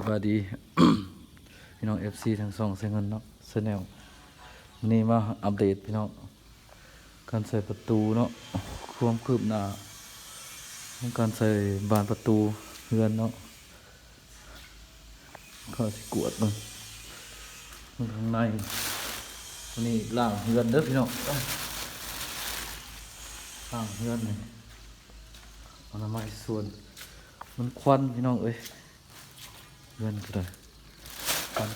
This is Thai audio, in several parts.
วัสดี พี่น้อง FC ทั้งสองเซงเงินเนาะแนลนี่มาอัปเดตพี่น้องการใส่ประตูเนาะความคืบหน้าของการใส่บานประตูเรือนเนาะก็สิกวดมันข้างในนี่ล่างเรือนเด้อพี่น้องล่างเรือนนี่เอาน้ำมันส่วนมันควันพี่น้องเอ้ยเรือนก็ได้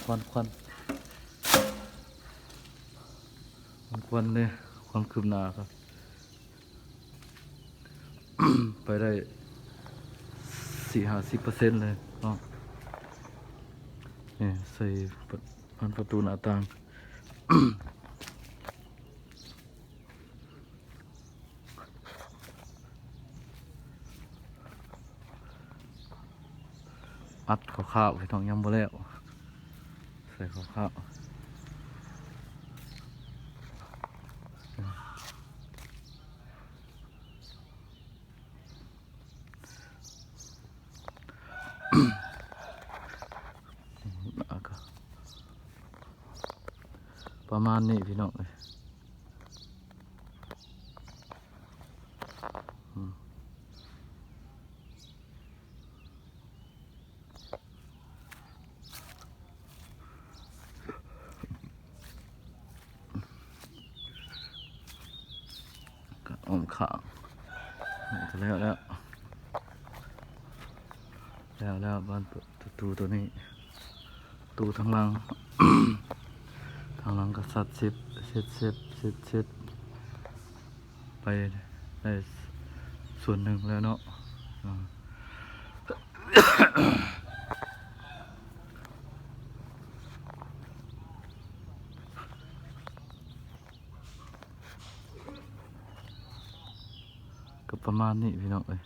ควันเนี่ยความคืบหน้าครับ ไปได้40-50%เลยเนาะเนี่ยใส่พันประตูหน้าต่าง อัดข้าวๆพี่น้องยังบ่แล้วใส่ข้าวประมาณนี้พี่น้องเลยก็อ้อมข้างก็แล้วบ้านประตูตัวนี้ประตูทางหลัง ทางหลังก็สัดเช็ดไปได้ส่วนหนึ่งแล้วเนาะก็ประมาณนี้พี่น้องเอ้ย